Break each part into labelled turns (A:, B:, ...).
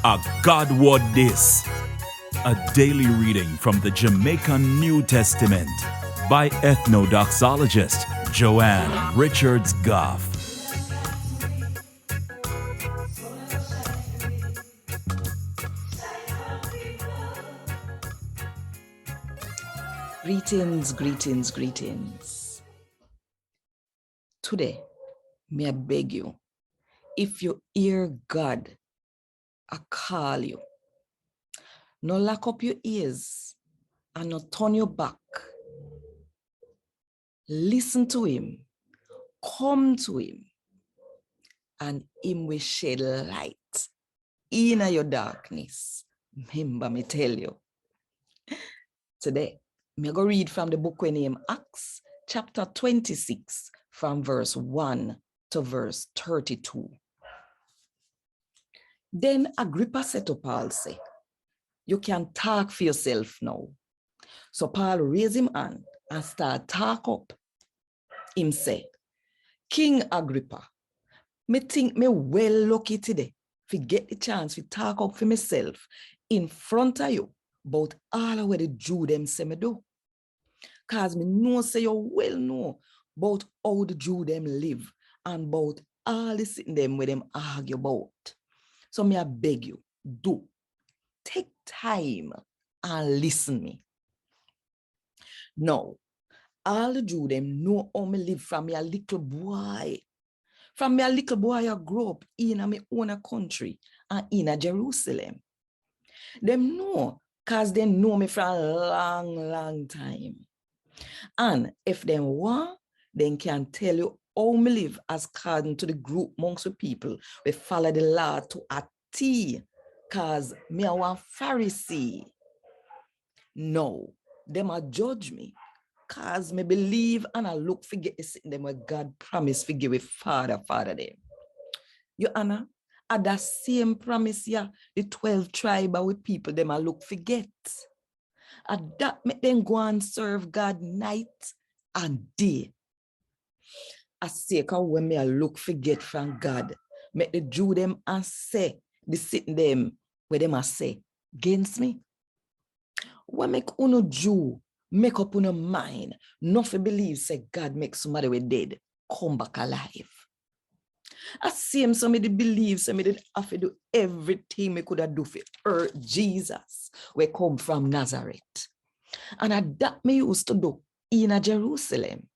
A: A God WOD this. A daily reading from the Jamaican New Testament by Ethnodoxologist Richards Goffe.
B: Greetings, greetings, greetings. Today, may I beg you, if you hear God, I call you. No lock up your ears and not turn your back. Listen to him, come to him, and him will shed light in your darkness. Remember me tell you. Today, I'm going to read from the book we name Acts, chapter 26, from verse 1 to verse 32. Then Agrippa said to Paul, say, you can talk for yourself now. So Paul raised him hand and start talk up. Him say, King Agrippa, me think me well lucky today to get the chance to talk up for myself in front of you about all of what the Jew them say me do. Cause me know say you well know about how the Jew them live and about all the sitting them where them argue about. So me I beg you, do take time and listen me. Now, all the Jew them know how me live from me a little boy. From me a little boy I grew up in my own country and in Jerusalem. Them know cause they know me for a long time. And if them want, they can tell you how me live as according to the group amongst the people. We follow the law to a T, cause me a one Pharisee. No, them a judge me, cause me believe and I look for get them where God promised to give a father them. Your Honor, at that same promise, yeah, the 12 tribe with people, them I look forget. And that make them go and serve God night and day. I say, cause when me I look forget from God, make the Jew them and say, the sitting them where them I say, against me. When make uno Jew make up uno mind, nothing believe say God make somebody we dead come back alive. I see him, so me did believe, so me did have to do everything me could have do for hurt Jesus, we come from Nazareth. And that me used to do in Jerusalem.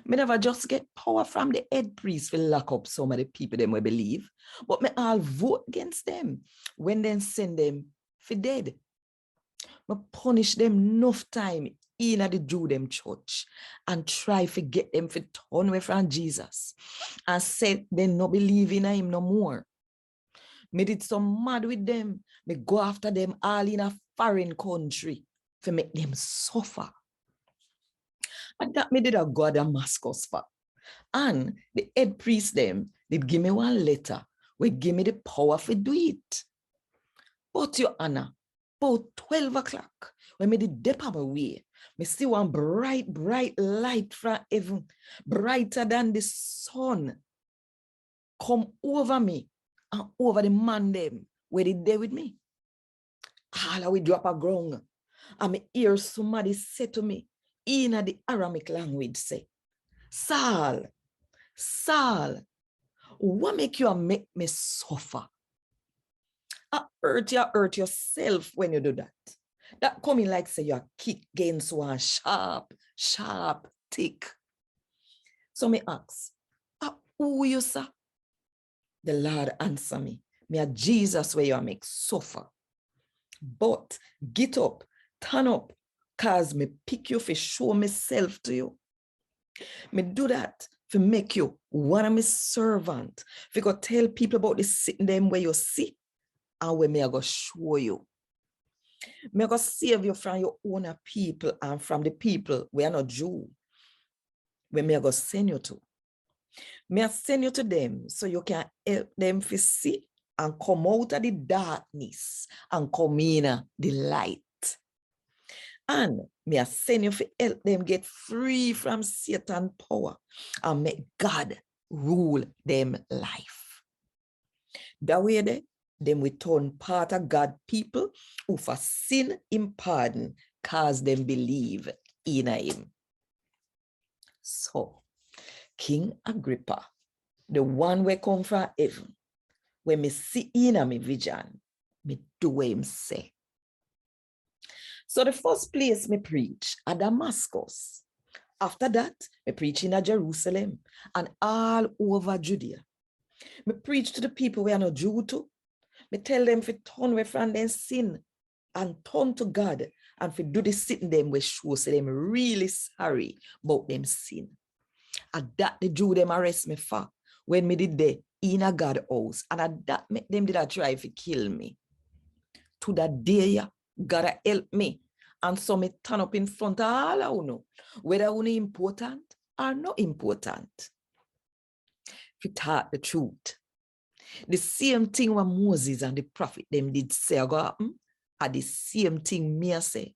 B: Me never just get power from the head priest to lock up some of the people them we believe, but me all vote against them when they send them for dead. Me punish them enough time in the Jew them church and try to get them to turn away from Jesus and say they no believe in him no more. Me did some mad with them. Me go after them all in a foreign country to make them suffer. And that me did a go to Damascus for. And the head priest them did give me one letter which give me the power to do it. But your Honor, about 12 o'clock, when me did dip on my way, me see one bright light from heaven, brighter than the sun, come over me and over the man them where they there with me. All we drop a ground. And me hear somebody say to me in the Aramaic language, say, Saul, what make you make me suffer? I hurt yourself when you do that. That coming like say you kick against one sharp, tick. So me ask, who you sir? The Lord answer me a Jesus where you make suffer. But get up, turn up, cause me pick you for show myself to you. Me do that for make you one of my servant. For go tell people about the sitting them where you see and where me I go show you. Me I go save you from your own people and from the people we are not Jew. Where me I go send you to. Me I send you to them so you can help them to see and come out of the darkness and come in the light. And me I send you to help them get free from Satan's power and make God rule them life. That way there, Them we turn part of God people who for sin him pardon, cause them believe in him. So, King Agrippa, the one we come from heaven, when me see in a me vision, me do what him say. So the first place me preach at Damascus. After that, me preach in Jerusalem and all over Judea. Me preach to the people who are not Jew too. Me tell them to turn away from their sin and turn to God and to do the sin them we show so them really sorry about them sin. And that the Jew them arrest me for when me did there in a God house. And at that make them did a try to kill me. To that day, God help me. And so me turn up in front of all of you know, whether you important or not important. If you talk the truth. The same thing what Moses and the prophet them did say go happen, are the same thing me say.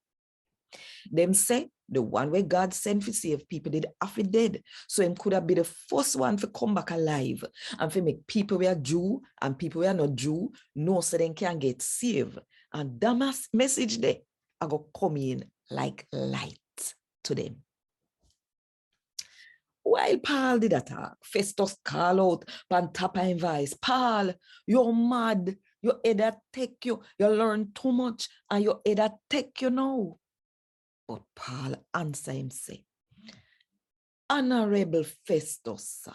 B: Them say the one where God sent to save people did half dead. So him could have been the first one to come back alive and to make people who are Jew and people who are not Jew know so they can get saved. And that message there I go come in like light to them. While Paul did attack, Festus call out pan top and voice, Paul, you're mad. Your head that take you. You learn too much and your head that take you now. But Paul answer him say, Honorable Festus, sir,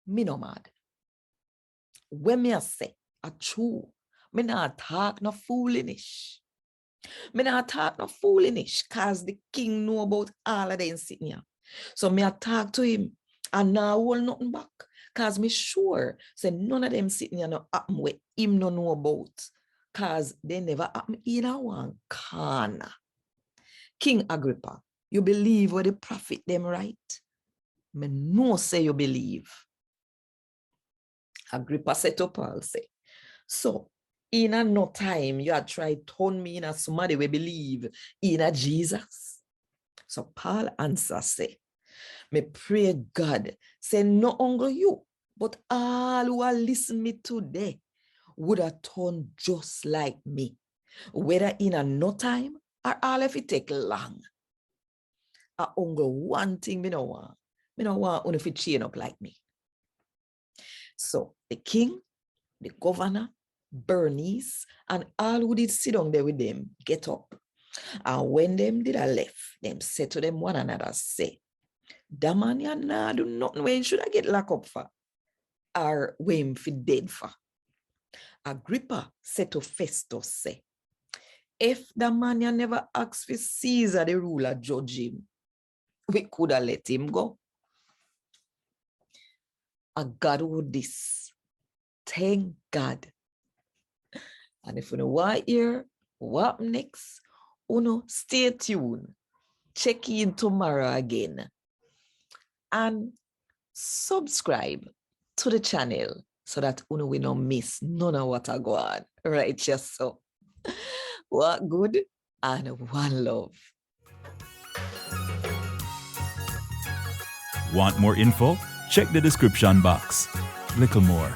B: me no mad. When me a say, a true, me not talk no foolishness. Me not talk no foolishness, cause the king know about all of them sitting here. So me a talk to him and now hold nothing back. Cause me sure say none of them sitting here no happen where him no know about. Cause they never happen in a one corner. King Agrippa, you believe what the prophet them right? Me no say you believe. Agrippa said to Paul, say, so in a no time you had tried turn me in a somebody we believe in a Jesus. So Paul answer say, me pray God, say not only you, but all who are listening me today would have turned just like me, whether in a no time or all if it take long. I only one thing me no want. Me no want only if it chain up like me. So the king, the governor, Bernice, and all who did sit down there with them, get up. And when them did a left, them said to them one another, say, that man ya nah do nothing when should I get locked up for? Or when fi dead for? Agrippa said to Festus, say, if the man ya never asked for Caesar the ruler judge him, we could have let him go. And God would this. Thank God. And if you know what here, what next, stay tuned. Check in tomorrow again. And subscribe to the channel so that we don't miss none of what I go on. Right, just so. What good and one love.
A: Want more info? Check the description box. Little more.